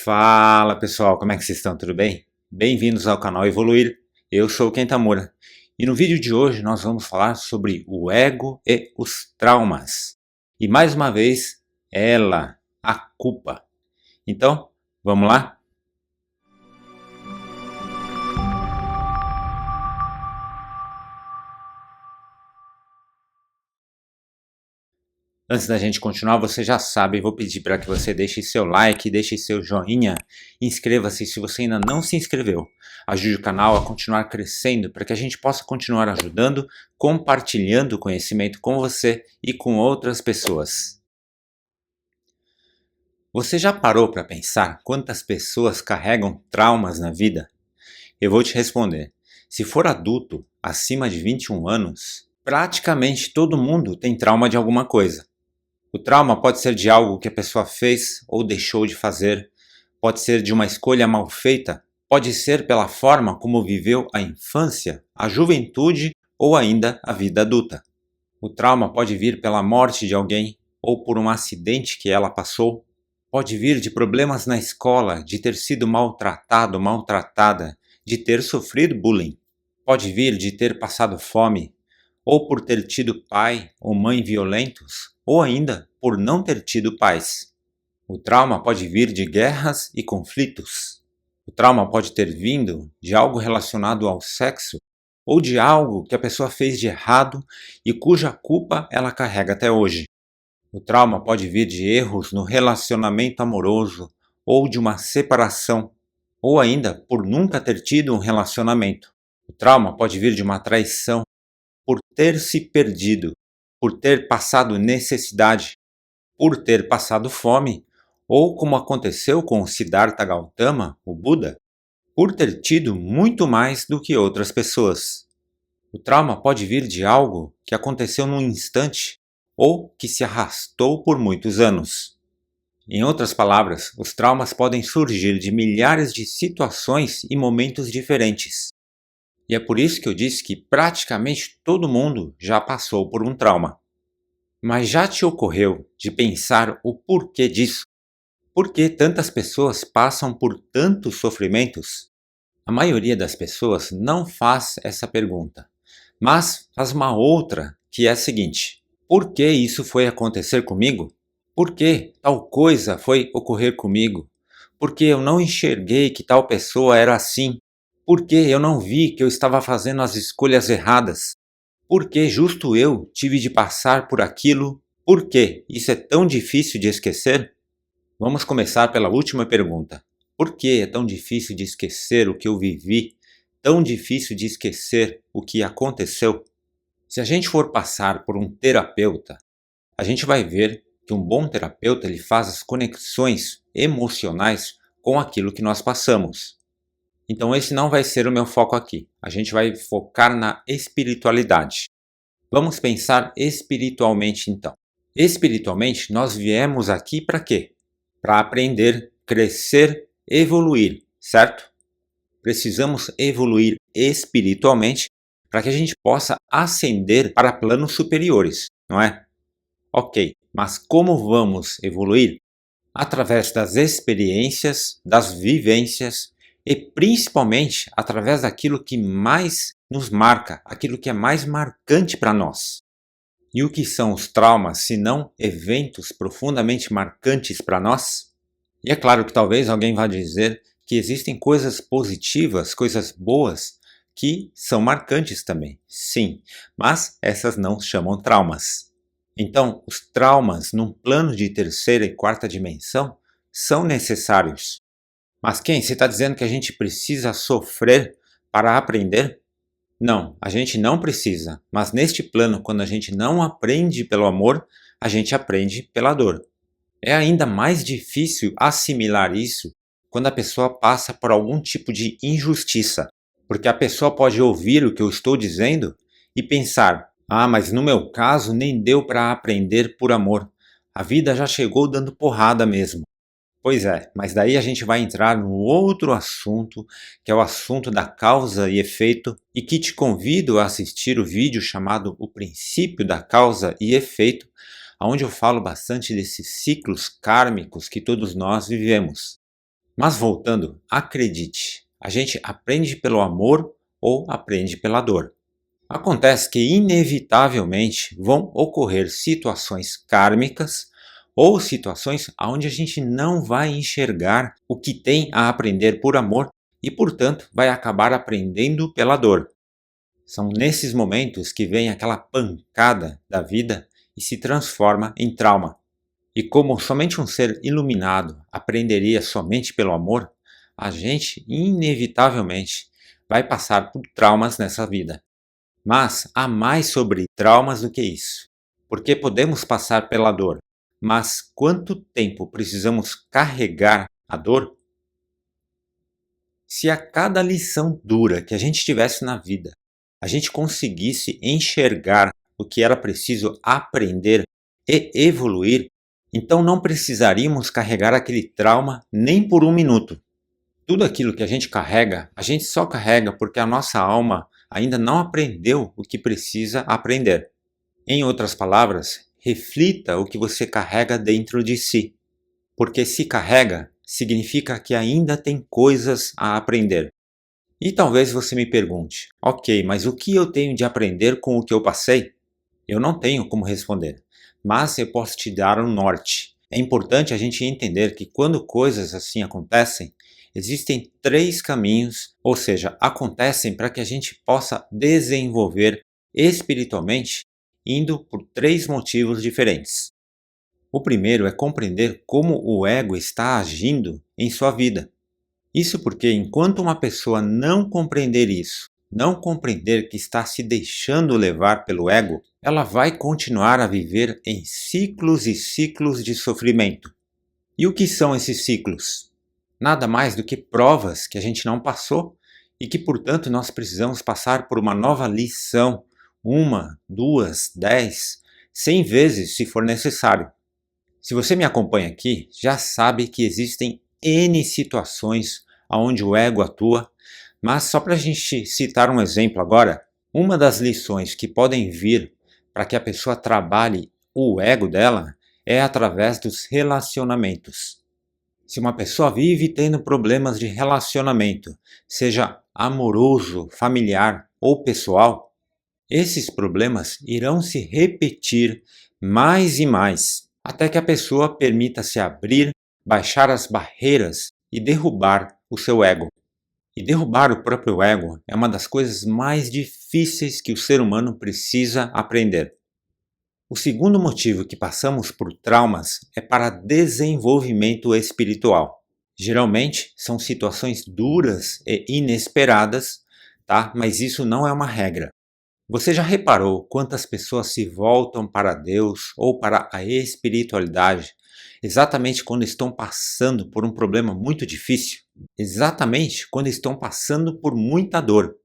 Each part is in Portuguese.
Fala pessoal, como é que vocês estão? Tudo bem? Bem-vindos ao canal Evoluir, eu sou o Ken Tamura e no vídeo de hoje nós vamos falar sobre o ego e os traumas. E mais uma vez, ela, a culpa. Então, vamos lá? Antes da gente continuar, você já sabe, vou pedir para que você deixe seu like, deixe seu joinha, inscreva-se se você ainda não se inscreveu. Ajude o canal a continuar crescendo para que a gente possa continuar ajudando, compartilhando conhecimento com você e com outras pessoas. Você já parou para pensar quantas pessoas carregam traumas na vida? Eu vou te responder. Se for adulto, acima de 21 anos, praticamente todo mundo tem trauma de alguma coisa. O trauma pode ser de algo que a pessoa fez ou deixou de fazer, pode ser de uma escolha mal feita, pode ser pela forma como viveu a infância, a juventude ou ainda a vida adulta. O trauma pode vir pela morte de alguém ou por um acidente que ela passou, pode vir de problemas na escola, de ter sido maltratado, maltratada, de ter sofrido bullying, pode vir de ter passado fome, ou por ter tido pai ou mãe violentos, ou ainda por não ter tido pais. O trauma pode vir de guerras e conflitos. O trauma pode ter vindo de algo relacionado ao sexo, ou de algo que a pessoa fez de errado e cuja culpa ela carrega até hoje. O trauma pode vir de erros no relacionamento amoroso, ou de uma separação, ou ainda por nunca ter tido um relacionamento. O trauma pode vir de uma traição, por ter se perdido, por ter passado necessidade, por ter passado fome, ou como aconteceu com o Siddhartha Gautama, o Buda, por ter tido muito mais do que outras pessoas. O trauma pode vir de algo que aconteceu num instante ou que se arrastou por muitos anos. Em outras palavras, os traumas podem surgir de milhares de situações e momentos diferentes. E é por isso que eu disse que praticamente todo mundo já passou por um trauma. Mas já te ocorreu de pensar o porquê disso? Por que tantas pessoas passam por tantos sofrimentos? A maioria das pessoas não faz essa pergunta, mas faz uma outra, que é a seguinte: por que isso foi acontecer comigo? Por que tal coisa foi ocorrer comigo? Por que eu não enxerguei que tal pessoa era assim? Por que eu não vi que eu estava fazendo as escolhas erradas? Por que justo eu tive de passar por aquilo? Por que isso é tão difícil de esquecer? Vamos começar pela última pergunta. Por que é tão difícil de esquecer o que eu vivi? Tão difícil de esquecer o que aconteceu? Se a gente for passar por um terapeuta, a gente vai ver que um bom terapeuta ele faz as conexões emocionais com aquilo que nós passamos. Então esse não vai ser o meu foco aqui. A gente vai focar na espiritualidade. Vamos pensar espiritualmente então. Espiritualmente, nós viemos aqui para quê? Para aprender, crescer, evoluir, certo? Precisamos evoluir espiritualmente para que a gente possa ascender para planos superiores, não é? Ok, mas como vamos evoluir? Através das experiências, das vivências e principalmente através daquilo que mais nos marca, aquilo que é mais marcante para nós. E o que são os traumas, se não eventos profundamente marcantes para nós? E é claro que talvez alguém vá dizer que existem coisas positivas, coisas boas, que são marcantes também. Sim, mas essas não chamam traumas. Então, os traumas num plano de terceira e quarta dimensão são necessários. Mas quem? Você está dizendo que a gente precisa sofrer para aprender? Não, a gente não precisa, mas neste plano, quando a gente não aprende pelo amor, a gente aprende pela dor. É ainda mais difícil assimilar isso quando a pessoa passa por algum tipo de injustiça, porque a pessoa pode ouvir o que eu estou dizendo e pensar: ah, mas no meu caso nem deu para aprender por amor, a vida já chegou dando porrada mesmo. Pois é, mas daí a gente vai entrar no outro assunto, que é o assunto da causa e efeito, e que te convido a assistir o vídeo chamado O Princípio da Causa e Efeito, onde eu falo bastante desses ciclos kármicos que todos nós vivemos. Mas voltando, acredite, a gente aprende pelo amor ou aprende pela dor. Acontece que inevitavelmente vão ocorrer situações kármicas ou situações onde a gente não vai enxergar o que tem a aprender por amor e, portanto, vai acabar aprendendo pela dor. São nesses momentos que vem aquela pancada da vida e se transforma em trauma. E como somente um ser iluminado aprenderia somente pelo amor, a gente inevitavelmente vai passar por traumas nessa vida. Mas há mais sobre traumas do que isso. Porque podemos passar pela dor, mas quanto tempo precisamos carregar a dor? Se a cada lição dura que a gente tivesse na vida, a gente conseguisse enxergar o que era preciso aprender e evoluir, então não precisaríamos carregar aquele trauma nem por um minuto. Tudo aquilo que a gente só carrega porque a nossa alma ainda não aprendeu o que precisa aprender. Em outras palavras, reflita o que você carrega dentro de si. Porque se carrega, significa que ainda tem coisas a aprender. E talvez você me pergunte, ok, mas o que eu tenho de aprender com o que eu passei? Eu não tenho como responder, mas eu posso te dar um norte. É importante a gente entender que quando coisas assim acontecem, existem 3 caminhos, ou seja, acontecem para que a gente possa desenvolver espiritualmente, indo por 3 motivos diferentes. O primeiro é compreender como o ego está agindo em sua vida. Isso porque enquanto uma pessoa não compreender isso, não compreender que está se deixando levar pelo ego, ela vai continuar a viver em ciclos e ciclos de sofrimento. E o que são esses ciclos? Nada mais do que provas que a gente não passou e que, portanto, nós precisamos passar por uma nova lição, 1, 2, 10, 100 vezes se for necessário. Se você me acompanha aqui, já sabe que existem N situações onde o ego atua, mas só para a gente citar um exemplo agora, uma das lições que podem vir para que a pessoa trabalhe o ego dela é através dos relacionamentos. Se uma pessoa vive tendo problemas de relacionamento, seja amoroso, familiar ou pessoal, esses problemas irão se repetir mais e mais, até que a pessoa permita se abrir, baixar as barreiras e derrubar o seu ego. E derrubar o próprio ego é uma das coisas mais difíceis que o ser humano precisa aprender. O segundo motivo que passamos por traumas é para desenvolvimento espiritual. Geralmente são situações duras e inesperadas, tá? Mas isso não é uma regra. Você já reparou quantas pessoas se voltam para Deus ou para a espiritualidade exatamente quando estão passando por um problema muito difícil? Exatamente quando estão passando por muita dor.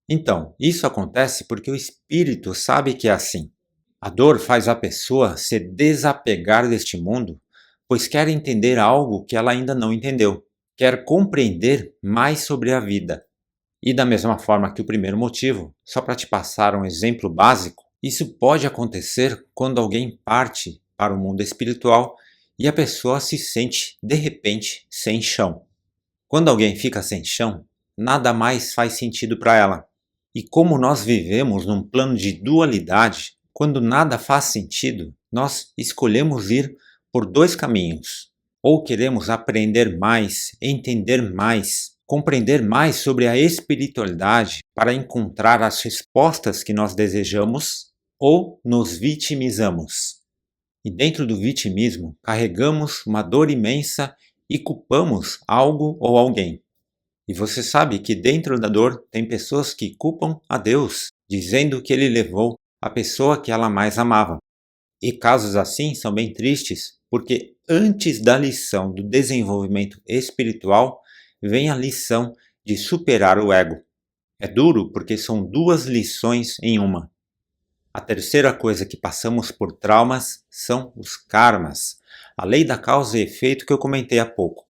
Então, isso acontece porque o espírito sabe que é assim. A dor faz a pessoa se desapegar deste mundo, pois quer entender algo que ela ainda não entendeu. Quer compreender mais sobre a vida. E da mesma forma que o primeiro motivo, só para te passar um exemplo básico, isso pode acontecer quando alguém parte para o mundo espiritual e a pessoa se sente, de repente, sem chão. Quando alguém fica sem chão, nada mais faz sentido para ela. E como nós vivemos num plano de dualidade, quando nada faz sentido, nós escolhemos ir por 2 caminhos. Ou queremos aprender mais, entender mais, compreender mais sobre a espiritualidade para encontrar as respostas que nós desejamos, ou nos vitimizamos. E dentro do vitimismo, carregamos uma dor imensa e culpamos algo ou alguém. E você sabe que dentro da dor tem pessoas que culpam a Deus, dizendo que ele levou a pessoa que ela mais amava. E casos assim são bem tristes, porque antes da lição do desenvolvimento espiritual, vem a lição de superar o ego. É duro porque são 2 lições em uma. A terceira coisa que passamos por traumas são os karmas, a lei da causa e efeito que eu comentei há pouco.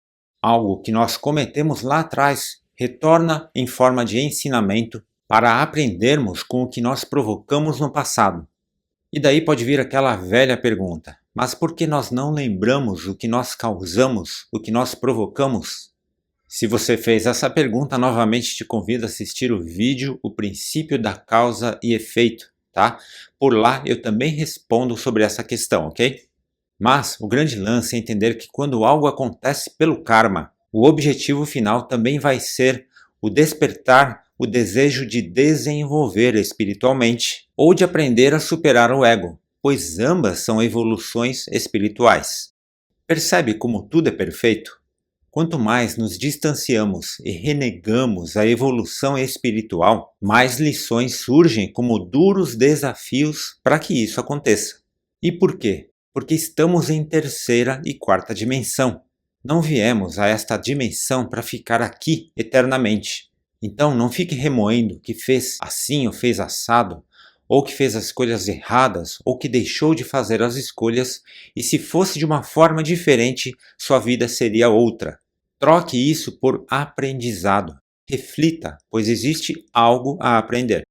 Algo que nós cometemos lá atrás retorna em forma de ensinamento para aprendermos com o que nós provocamos no passado. E daí pode vir aquela velha pergunta: mas por que nós não lembramos o que nós causamos, o que nós provocamos? Se você fez essa pergunta, novamente te convido a assistir o vídeo O Princípio da Causa e Efeito, tá? Por lá eu também respondo sobre essa questão, ok? Mas o grande lance é entender que quando algo acontece pelo karma, o objetivo final também vai ser o despertar o desejo de desenvolver espiritualmente ou de aprender a superar o ego, pois ambas são evoluções espirituais. Percebe como tudo é perfeito? Quanto mais nos distanciamos e renegamos a evolução espiritual, mais lições surgem como duros desafios para que isso aconteça. E por quê? Porque estamos em terceira e quarta dimensão. Não viemos a esta dimensão para ficar aqui eternamente. Então não fique remoendo que fez assim ou fez assado, ou que fez as escolhas erradas, ou que deixou de fazer as escolhas, e se fosse de uma forma diferente, sua vida seria outra. Troque isso por aprendizado. Reflita, pois existe algo a aprender.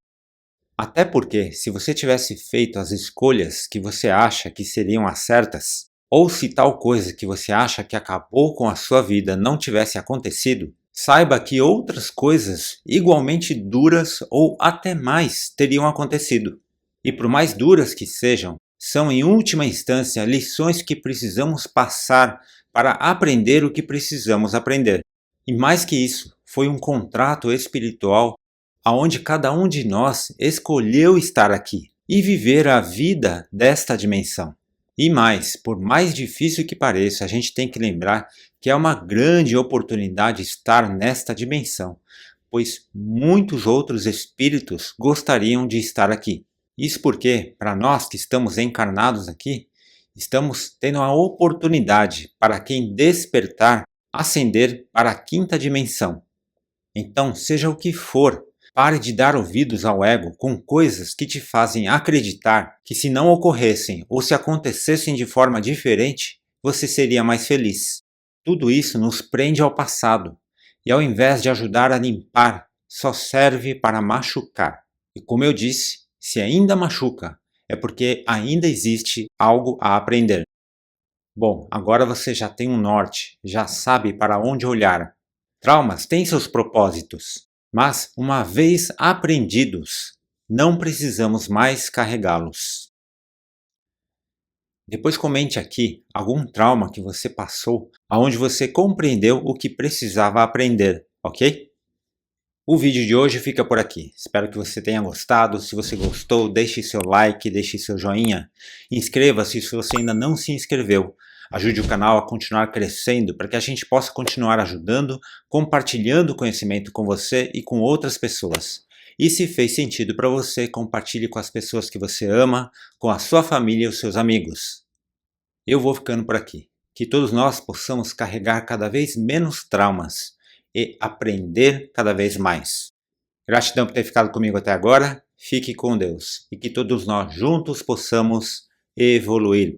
Até porque, se você tivesse feito as escolhas que você acha que seriam as certas, ou se tal coisa que você acha que acabou com a sua vida não tivesse acontecido, saiba que outras coisas igualmente duras ou até mais teriam acontecido. E por mais duras que sejam, são em última instância lições que precisamos passar para aprender o que precisamos aprender. E mais que isso, foi um contrato espiritual aonde cada um de nós escolheu estar aqui e viver a vida desta dimensão. E mais, por mais difícil que pareça, a gente tem que lembrar que é uma grande oportunidade estar nesta dimensão, pois muitos outros espíritos gostariam de estar aqui. Isso porque, para nós que estamos encarnados aqui, estamos tendo a oportunidade para quem despertar, ascender para a quinta dimensão. Então, seja o que for, pare de dar ouvidos ao ego com coisas que te fazem acreditar que se não ocorressem ou se acontecessem de forma diferente, você seria mais feliz. Tudo isso nos prende ao passado e ao invés de ajudar a limpar, só serve para machucar. E como eu disse, se ainda machuca, é porque ainda existe algo a aprender. Bom, agora você já tem um norte, já sabe para onde olhar. Traumas têm seus propósitos, mas uma vez aprendidos, não precisamos mais carregá-los. Depois comente aqui algum trauma que você passou, aonde você compreendeu o que precisava aprender, ok? O vídeo de hoje fica por aqui. Espero que você tenha gostado. Se você gostou, deixe seu like, deixe seu joinha. Inscreva-se se você ainda não se inscreveu. Ajude o canal a continuar crescendo para que a gente possa continuar ajudando, compartilhando conhecimento com você e com outras pessoas. E se fez sentido para você, compartilhe com as pessoas que você ama, com a sua família e os seus amigos. Eu vou ficando por aqui. Que todos nós possamos carregar cada vez menos traumas e aprender cada vez mais. Gratidão por ter ficado comigo até agora. Fique com Deus e que todos nós juntos possamos evoluir.